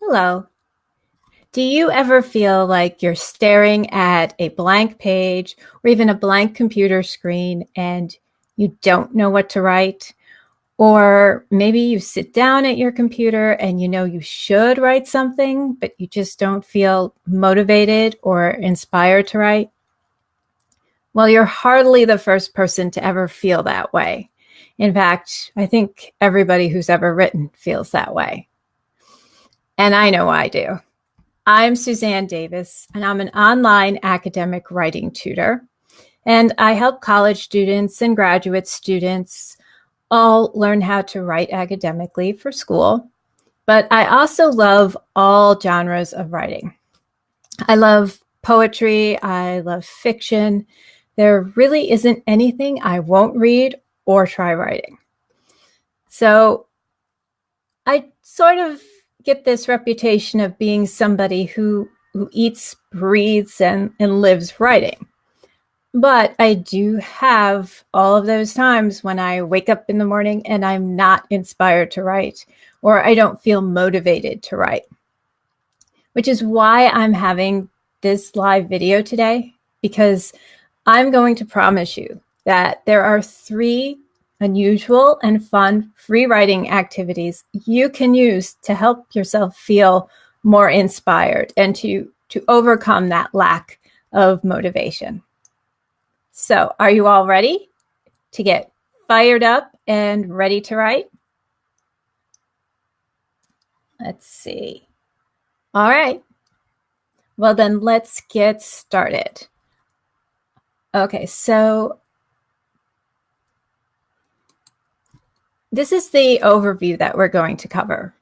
Hello. Do you ever feel like you're staring at a blank page or even a blank computer screen and you don't know what to write? Or maybe you sit down at your computer and you know you should write something, but you just don't feel motivated or inspired to write? Well, you're hardly the first person to ever feel that way. In fact, I think everybody who's ever written feels that way. And I know I do. I'm Suzanne Davis, and I'm an online academic writing tutor. And I help college students and graduate students all learn how to write academically for school. But I also love all genres of writing. I love poetry. I love fiction. There really isn't anything I won't read or try writing. So I sort of get this reputation of being somebody who eats, breathes, and lives writing. But I do have all of those times when I wake up in the morning and I'm not inspired to write, or I don't feel motivated to write, which is why I'm having this live video today, because I'm going to promise you that there are 3 unusual and fun free writing activities you can use to help yourself feel more inspired and to overcome that lack of motivation. So, are you all ready to get fired up and ready to write? Let's see. All right. Well, then let's get started. Okay, so this is the overview that we're going to cover.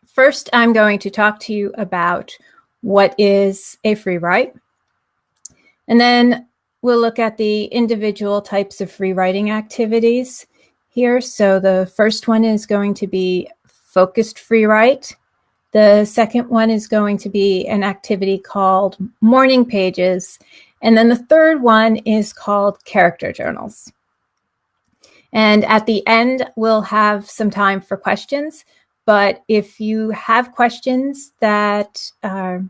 First, I'm going to talk to you about what is a free write. And then we'll look at the individual types of free writing activities here. So the first one is going to be focused free write. The second one is going to be an activity called morning pages. And then the third one is called character journals. And at the end, we'll have some time for questions. But if you have questions that are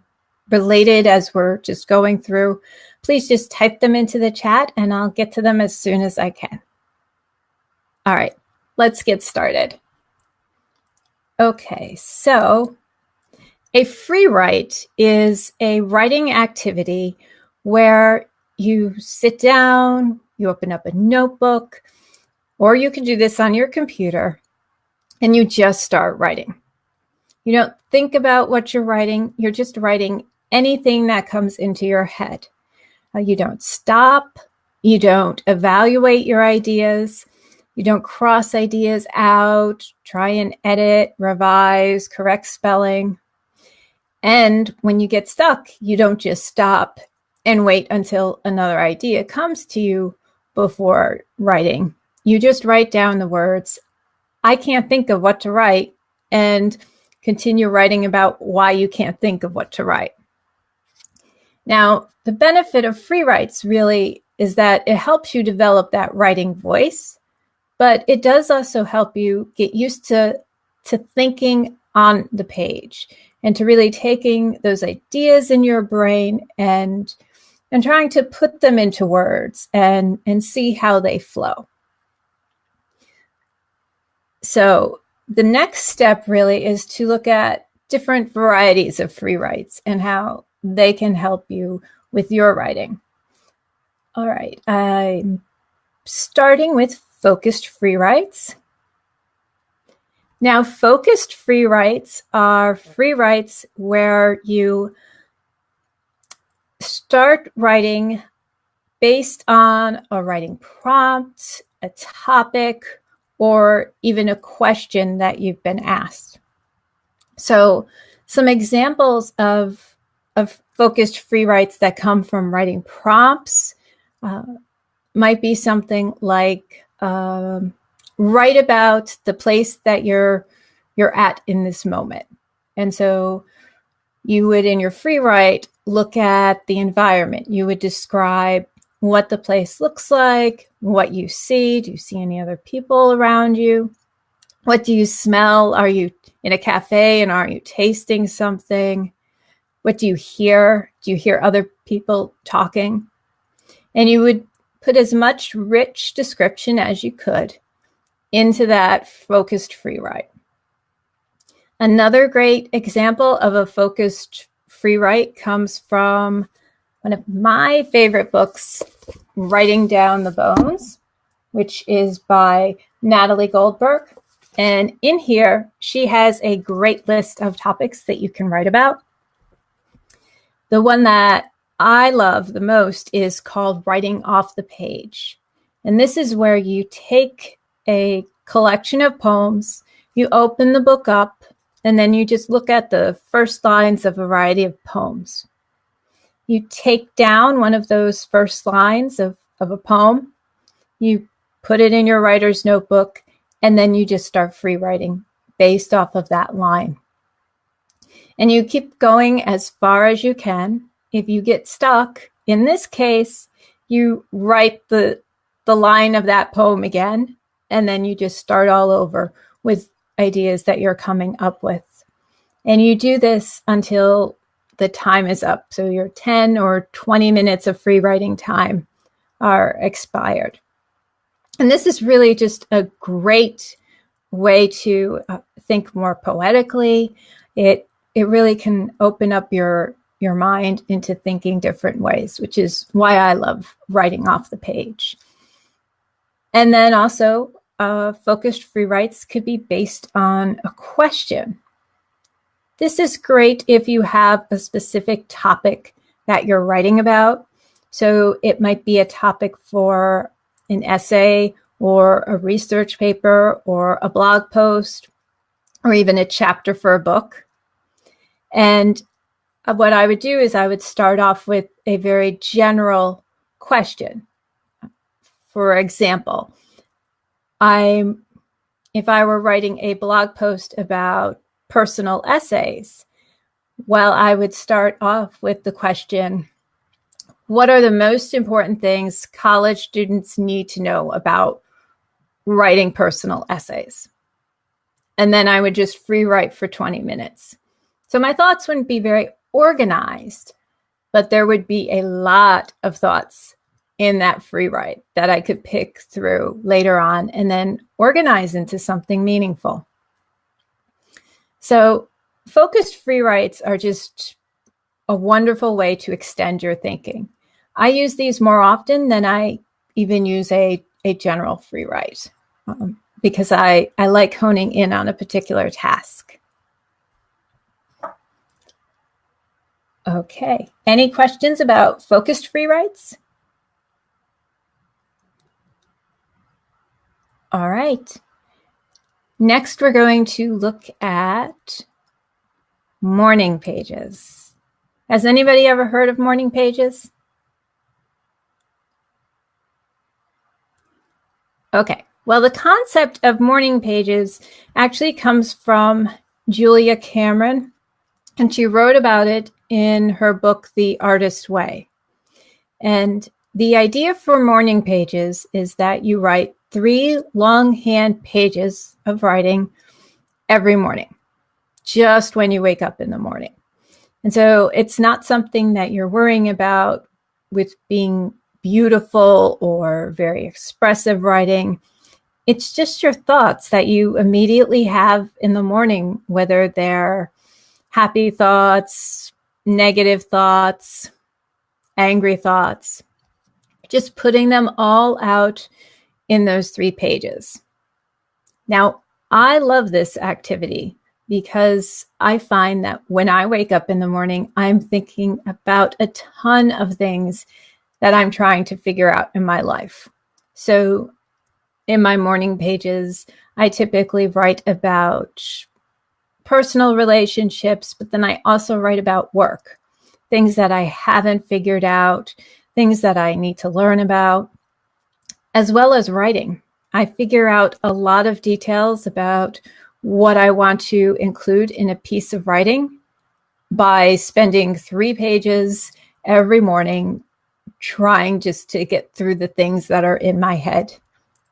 related as we're just going through, please just type them into the chat and I'll get to them as soon as I can. All right, let's get started. Okay, so a free write is a writing activity where you sit down, you open up a notebook, or you can do this on your computer and you just start writing. You don't think about what you're writing. You're just writing anything that comes into your head. You don't stop. You don't evaluate your ideas. You don't cross ideas out, try and edit, revise, correct spelling. And when you get stuck, you don't just stop and wait until another idea comes to you before writing. You just write down the words, I can't think of what to write, and continue writing about why you can't think of what to write. Now, the benefit of free writes really is that it helps you develop that writing voice, but it does also help you get used to thinking on the page and to really taking those ideas in your brain and trying to put them into words and see how they flow. So the next step really is to look at different varieties of free writes and how they can help you with your writing. All right, I'm starting with focused free writes. Now, focused free writes are free writes where you start writing based on a writing prompt, a topic, or even a question that you've been asked. So some examples of focused free writes that come from writing prompts might be something like write about the place that you're at in this moment. And so you would, in your free write, look at the environment. You would describe what the place looks like, what you see. Do you see any other people around you? What do you smell? Are you in a cafe and are you tasting something? What do you hear? Do you hear other people talking? And you would put as much rich description as you could into that focused free write. Another great example of a focused free write comes from one of my favorite books, Writing Down the Bones, which is by Natalie Goldberg. And in here, she has a great list of topics that you can write about. The one that I love the most is called Writing Off the Page. And this is where you take a collection of poems, you open the book up, and then you just look at the first lines of a variety of poems. You take down one of those first lines of a poem, you put it in your writer's notebook, and then you just start free writing based off of that line. And you keep going as far as you can. If you get stuck, in this case, you write the line of that poem again, and then you just start all over with ideas that you're coming up with. And you do this until the time is up. So your 10 or 20 minutes of free writing time are expired. And this is really just a great way to think more poetically. It really can open up your mind into thinking different ways, which is why I love writing off the page. And then also, focused free writes could be based on a question. This is great if you have a specific topic that you're writing about. So it might be a topic for an essay or a research paper or a blog post or even a chapter for a book. And what I would do is I would start off with a very general question. For example, if I were writing a blog post about personal essays, well, I would start off with the question, what are the most important things college students need to know about writing personal essays? And then I would just free write for 20 minutes. So my thoughts wouldn't be very organized, but there would be a lot of thoughts in that free write that I could pick through later on and then organize into something meaningful. So focused free writes are just a wonderful way to extend your thinking. I use these more often than I even use a general free write because I like honing in on a particular task. Okay, any questions about focused free writes? All right. Next, we're going to look at morning pages. Has anybody ever heard of morning pages? Okay, well, the concept of morning pages actually comes from Julia Cameron, and she wrote about it in her book, The Artist's Way. And the idea for morning pages is that you write 3 longhand pages of writing every morning, just when you wake up in the morning. And so it's not something that you're worrying about with being beautiful or very expressive writing. It's just your thoughts that you immediately have in the morning, whether they're happy thoughts, negative thoughts, angry thoughts, just putting them all out in those 3 pages. Now, I love this activity because I find that when I wake up in the morning, I'm thinking about a ton of things that I'm trying to figure out in my life. So in my morning pages, I typically write about personal relationships, but then I also write about work, things that I haven't figured out, things that I need to learn about, as well as writing. I figure out a lot of details about what I want to include in a piece of writing by spending 3 pages every morning trying just to get through the things that are in my head,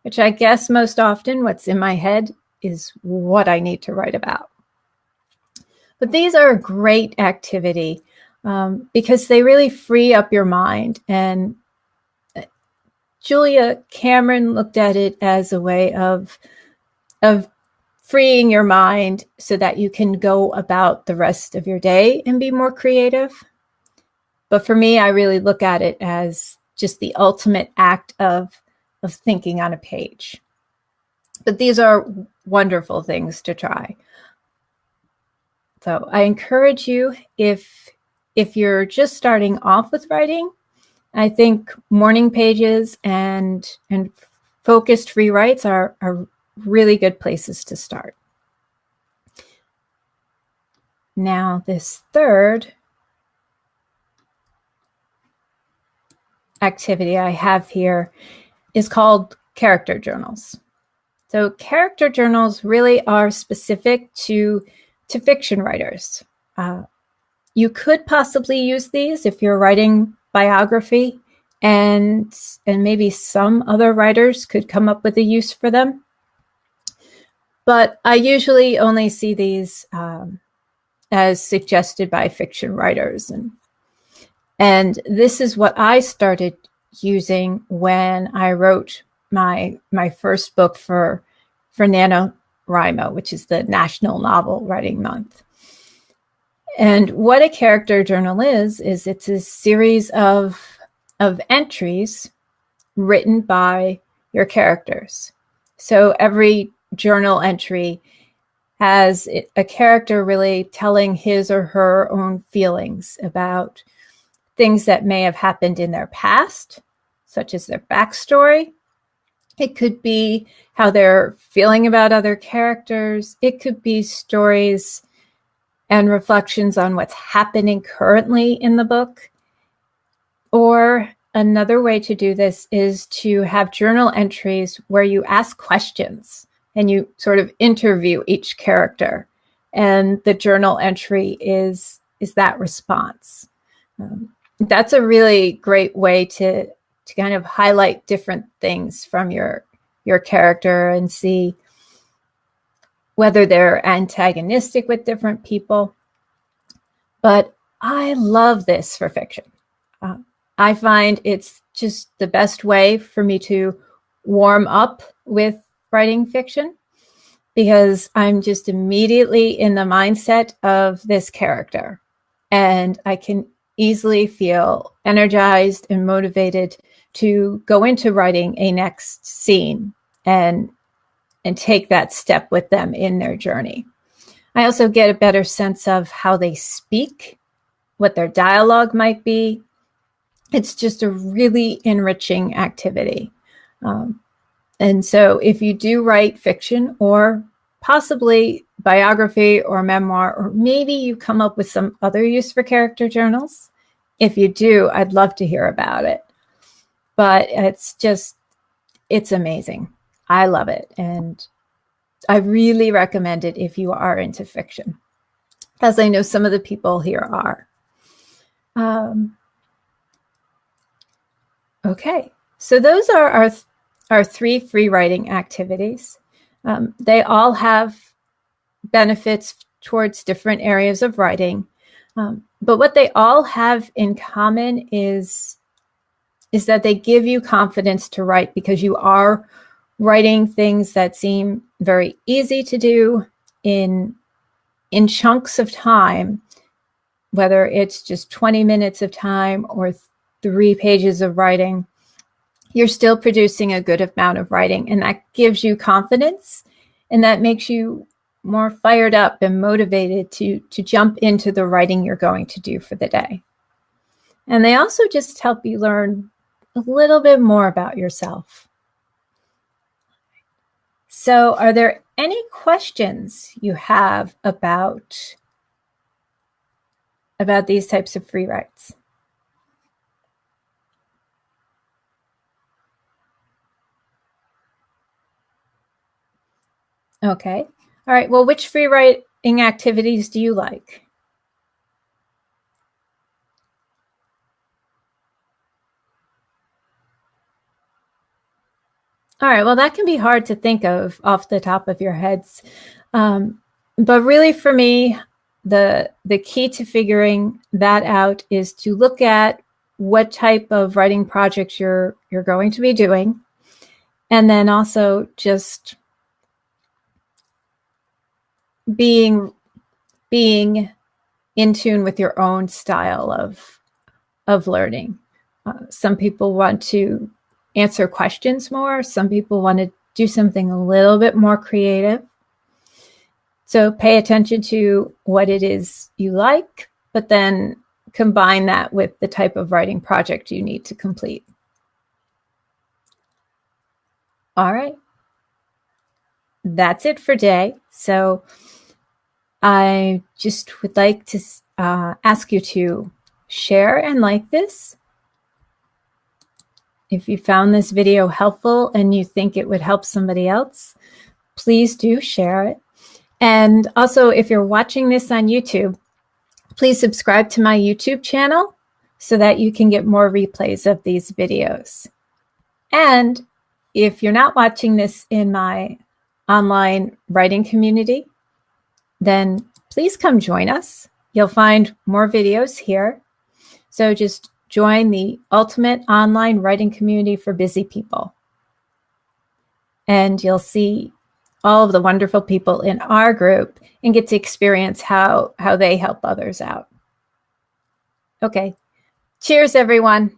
which I guess most often what's in my head is what I need to write about. But these are a great activity because they really free up your mind. And Julia Cameron looked at it as a way of freeing your mind so that you can go about the rest of your day and be more creative. But for me, I really look at it as just the ultimate act of thinking on a page. But these are wonderful things to try. So I encourage you, if you're just starting off with writing, I think morning pages and focused free writes are really good places to start. Now, this third activity I have here is called character journals. So character journals really are specific to fiction writers. You could possibly use these if you're writing biography, and maybe some other writers could come up with a use for them. But I usually only see these as suggested by fiction writers. And this is what I started using when I wrote my first book for NaNoWriMo, which is the National Novel Writing Month. And what a character journal is it's a series of entries written by your characters. So every journal entry has a character really telling his or her own feelings about things that may have happened in their past, such as their backstory. It could be how they're feeling about other characters. It could be stories and reflections on what's happening currently in the book. Or another way to do this is to have journal entries where you ask questions and you sort of interview each character. And the journal entry is that response. That's a really great way to kind of highlight different things from your character and see whether they're antagonistic with different people. But I love this for fiction. I find it's just the best way for me to warm up with writing fiction because I'm just immediately in the mindset of this character. And I can easily feel energized and motivated to go into writing a next scene and take that step with them in their journey. I also get a better sense of how they speak, what their dialogue might be. It's just a really enriching activity. And so if you do write fiction or possibly biography or memoir, or maybe you come up with some other use for character journals, if you do, I'd love to hear about it. But it's amazing. I love it. And I really recommend it if you are into fiction, as I know some of the people here are. Okay, so those are our three free writing activities. They all have benefits towards different areas of writing. But what they all have in common is that they give you confidence to write because you are writing things that seem very easy to do in chunks of time, whether it's just 20 minutes of time or 3 pages of writing. You're still producing a good amount of writing, and that gives you confidence, and that makes you more fired up and motivated to jump into the writing you're going to do for the day. And they also just help you learn a little bit more about yourself. So are there any questions you have about these types of free writes? Okay. All right. Well, which free writing activities do you like? All right, well, that can be hard to think of off the top of your heads. But really for me, the key to figuring that out is to look at what type of writing projects you're going to be doing. And then also just being in tune with your own style of learning. Some people want to answer questions more. Some people want to do something a little bit more creative. So pay attention to what it is you like, but then combine that with the type of writing project you need to complete. All right. That's it for today. So I just would like to ask you to share and like this. If you found this video helpful and you think it would help somebody else, please do share it. And also, if you're watching this on YouTube, please subscribe to my YouTube channel so that you can get more replays of these videos. And if you're not watching this in my online writing community, then please come join us. You'll find more videos here. So just join the ultimate online writing community for busy people. And you'll see all of the wonderful people in our group and get to experience how they help others out. Okay. Cheers, everyone.